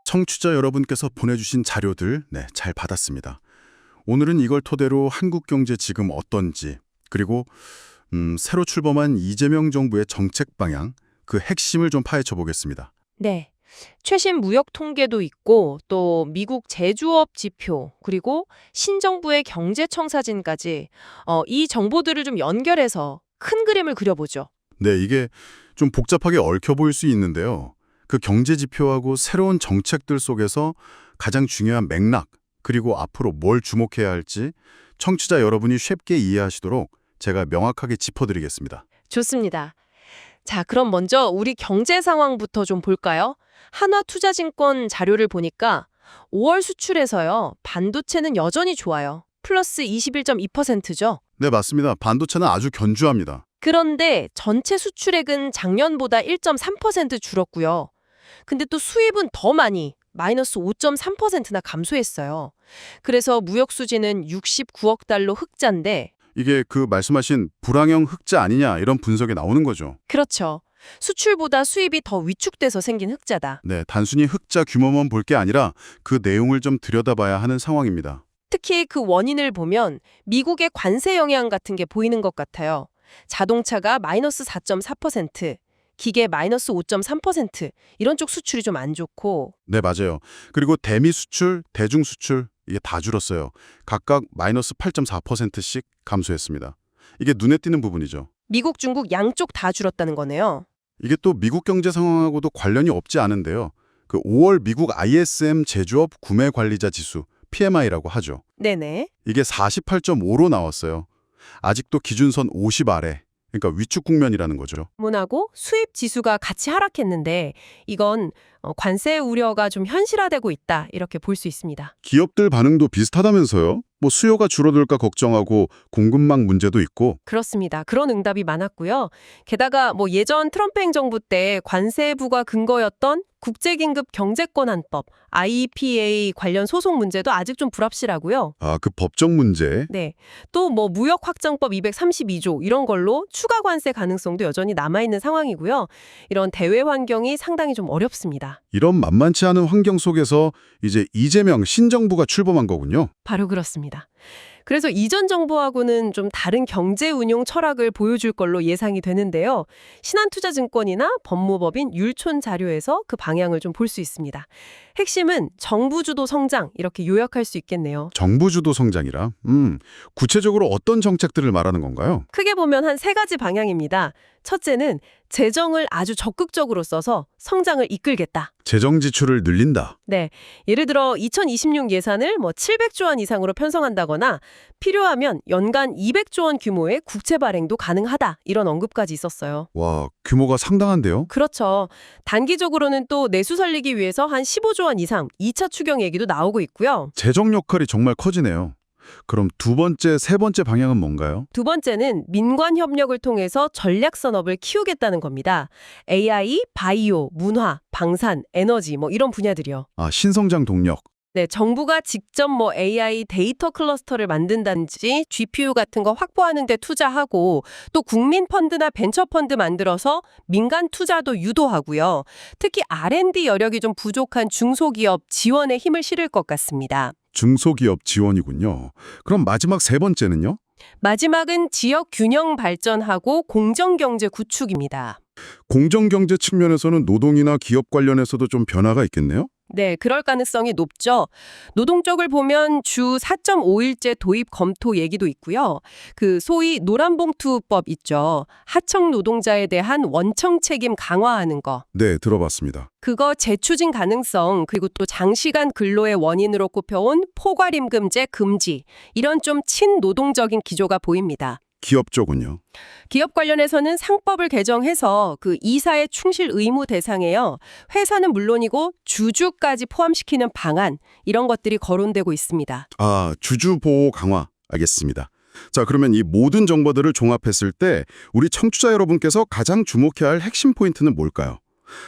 청취자 여러분께서 보내주신 자료들 잘 받았습니다. 오늘은 이걸 토대로 한국 경제 지금 어떤지, 그리고 새로 출범한 이재명 정부의 정책 방향, 그 핵심을 좀 파헤쳐 보겠습니다. 네. 최신 무역 통계도 있고 또 미국 제조업 지표 그리고 신정부의 경제청사진까지 이 정보들을 좀 연결해서 큰 그림을 그려보죠. 네, 이게 좀 복잡하게 얽혀 보일 수 있는데요. 그 경제 지표하고 새로운 정책들 속에서 가장 중요한 맥락, 그리고 앞으로 뭘 주목해야 할지 청취자 여러분이 쉽게 이해하시도록 제가 명확하게 짚어드리겠습니다. 좋습니다. 자, 그럼 먼저 우리 경제 상황부터 좀 볼까요? 한화투자증권 자료를 보니까 5월 수출에서요. 반도체는 여전히 좋아요. 플러스 21.2%죠. 네, 맞습니다. 반도체는 아주 견주합니다. 그런데 전체 수출액은 작년보다 1.3% 줄었고요. 근데 또 수입은 더 많이 마이너스 5.3%나 감소했어요. 그래서 무역 수지는 69억 달러 흑자인데 이게 그 말씀하신 불황형 흑자 아니냐 이런 분석이 나오는 거죠. 그렇죠. 수출보다 수입이 더 위축돼서 생긴 흑자다. 네, 단순히 흑자 규모만 볼 게 아니라 그 내용을 좀 들여다봐야 하는 상황입니다. 특히 그 원인을 보면 미국의 관세 영향 같은 게 보이는 것 같아요. 자동차가 마이너스 4.4%, 기계 마이너스 5.3% 이런 쪽 수출이 좀 안 좋고 네, 맞아요. 그리고 대미 수출, 대중 수출 이게 다 줄었어요. 각각 마이너스 8.4%씩 감소했습니다. 이게 눈에 띄는 부분이죠. 미국, 중국 양쪽 다 줄었다는 거네요. 이게 또 미국 경제 상황하고도 관련이 없지 않은데요. 그 5월 미국 ISM 제조업 구매 관리자 지수, PMI라고 하죠. 네네. 이게 48.5로 나왔어요. 아직도 기준선 50 아래, 그러니까 위축 국면이라는 거죠. 문하고 수입 지수가 같이 하락했는데 이건 관세 우려가 좀 현실화되고 있다 이렇게 볼 수 있습니다. 기업들 반응도 비슷하다면서요? 뭐 수요가 줄어들까 걱정하고 공급망 문제도 있고. 그렇습니다. 그런 응답이 많았고요. 게다가 뭐 예전 트럼프 행정부 때 관세부가 근거였던 국제긴급 경제권한법, IEPA 관련 소송 문제도 아직 좀 불확실하고요. 아, 그 법적 문제. 네. 또 뭐 무역확장법 232조 이런 걸로 추가 관세 가능성도 여전히 남아있는 상황이고요. 이런 대외 환경이 상당히 좀 어렵습니다. 이런 만만치 않은 환경 속에서 이제 이재명 신정부가 출범한 거군요. 바로 그렇습니다. 그래서 이전 정부하고는 좀 다른 경제 운용 철학을 보여줄 걸로 예상이 되는데요. 신한투자증권이나 법무법인 율촌 자료에서 그 방향을 좀 볼 수 있습니다. 핵심은 정부 주도 성장 이렇게 요약할 수 있겠네요. 정부 주도 성장이라. 구체적으로 어떤 정책들을 말하는 건가요? 크게 보면 한 세 가지 방향입니다. 첫째는 재정을 아주 적극적으로 써서 성장을 이끌겠다. 재정 지출을 늘린다. 네. 예를 들어 2026 예산을 뭐 700조 원 이상으로 편성한다거나 필요하면 연간 200조 원 규모의 국채 발행도 가능하다. 이런 언급까지 있었어요. 와, 규모가 상당한데요? 그렇죠. 단기적으로는 또 내수 살리기 위해서 한 15조 원 이상 2차 추경 얘기도 나오고 있고요. 재정 역할이 정말 커지네요. 그럼 두 번째, 세 번째 방향은 뭔가요? 두 번째는 민관 협력을 통해서 전략 산업을 키우겠다는 겁니다. AI, 바이오, 문화, 방산, 에너지 뭐 이런 분야들이요. 아, 신성장 동력. 네, 정부가 직접 뭐 AI 데이터 클러스터를 만든다든지 GPU 같은 거 확보하는 데 투자하고 또 국민 펀드나 벤처 펀드 만들어서 민간 투자도 유도하고요. 특히 R&D 여력이 좀 부족한 중소기업 지원에 힘을 실을 것 같습니다. 중소기업 지원이군요. 그럼 마지막 세 번째는요? 마지막은 지역 균형 발전하고 공정경제 구축입니다. 공정경제 측면에서는 노동이나 기업 관련해서도 좀 변화가 있겠네요? 네, 그럴 가능성이 높죠. 노동 쪽을 보면 주 4.5일제 도입 검토 얘기도 있고요. 그 소위 노란봉투법 있죠. 하청 노동자에 대한 원청 책임 강화하는 거. 네, 들어봤습니다. 그거 재추진 가능성, 그리고 또 장시간 근로의 원인으로 꼽혀온 포괄임금제 금지. 이런 좀 친노동적인 기조가 보입니다. 기업 쪽은요? 기업 관련해서는 상법을 개정해서 그 이사의 충실 의무 대상에요. 회사는 물론이고 주주까지 포함시키는 방안 이런 것들이 거론되고 있습니다. 아, 주주 보호 강화. 알겠습니다. 자, 그러면 이 모든 정보들을 종합했을 때 우리 청취자 여러분께서 가장 주목해야 할 핵심 포인트는 뭘까요?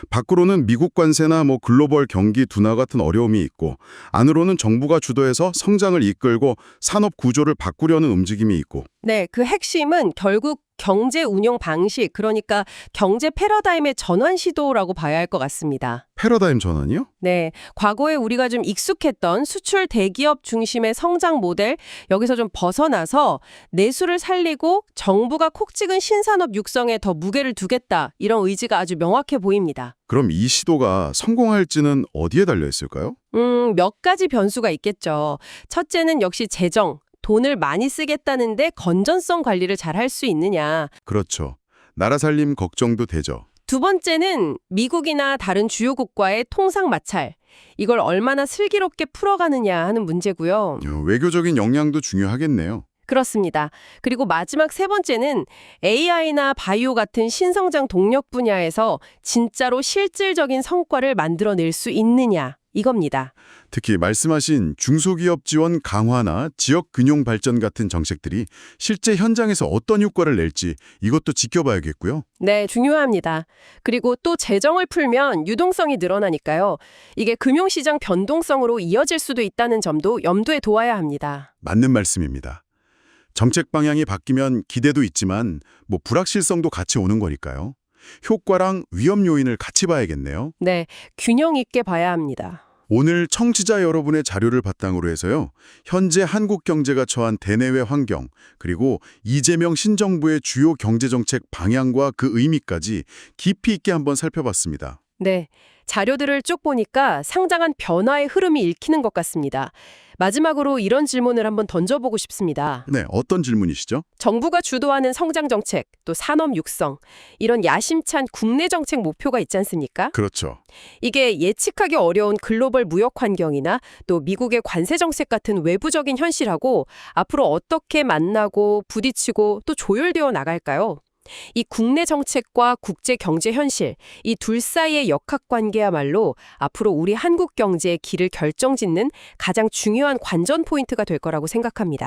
밖으로는 미국 관세나 글로벌 경기 둔화 같은 어려움이 있고 안으로는 정부가 주도해서 성장을 이끌고 산업 구조를 바꾸려는 움직임이 있고 네, 그 핵심은 결국 경제 운용 방식, 그러니까 경제 패러다임의 전환 시도라고 봐야 할 것 같습니다. 패러다임 전환이요? 네, 과거에 우리가 좀 익숙했던 수출 대기업 중심의 성장 모델, 여기서 좀 벗어나서 내수를 살리고 정부가 콕 찍은 신산업 육성에 더 무게를 두겠다, 이런 의지가 아주 명확해 보입니다. 그럼 이 시도가 성공할지는 어디에 달려 있을까요? 몇 가지 변수가 있겠죠. 첫째는 역시 재정, 돈을 많이 쓰겠다는데 건전성 관리를 잘 할 수 있느냐. 그렇죠. 나라 살림 걱정도 되죠. 두 번째는 미국이나 다른 주요국과의 통상 마찰. 이걸 얼마나 슬기롭게 풀어가느냐 하는 문제고요. 외교적인 역량도 중요하겠네요. 그렇습니다. 그리고 마지막 세 번째는 AI나 바이오 같은 신성장 동력 분야에서 진짜로 실질적인 성과를 만들어낼 수 있느냐, 이겁니다. 특히 말씀하신 중소기업 지원 강화나 지역 금융 발전 같은 정책들이 실제 현장에서 어떤 효과를 낼지 이것도 지켜봐야겠고요. 네, 중요합니다. 그리고 또 재정을 풀면 유동성이 늘어나니까요. 이게 금융시장 변동성으로 이어질 수도 있다는 점도 염두에 둬야 합니다. 맞는 말씀입니다. 정책 방향이 바뀌면 기대도 있지만 불확실성도 같이 오는 거니까요. 효과랑 위험 요인을 같이 봐야겠네요. 네, 균형 있게 봐야 합니다. 오늘 청취자 여러분의 자료를 바탕으로 해서요. 현재 한국 경제가 처한 대내외 환경, 그리고 이재명 신정부의 주요 경제정책 방향과 그 의미까지 깊이 있게 한번 살펴봤습니다. 네, 자료들을 쭉 보니까 상당한 변화의 흐름이 읽히는 것 같습니다. 마지막으로 이런 질문을 한번 던져보고 싶습니다. 네, 어떤 질문이시죠? 정부가 주도하는 성장 정책, 또 산업 육성, 이런 야심찬 국내 정책 목표가 있지 않습니까? 그렇죠. 이게 예측하기 어려운 글로벌 무역 환경이나 또 미국의 관세 정책 같은 외부적인 현실하고 앞으로 어떻게 만나고 부딪히고 또 조율되어 나갈까요? 이 국내 정책과 국제 경제 현실, 이 둘 사이의 역학관계야말로 앞으로 우리 한국 경제의 길을 결정짓는 가장 중요한 관전 포인트가 될 거라고 생각합니다.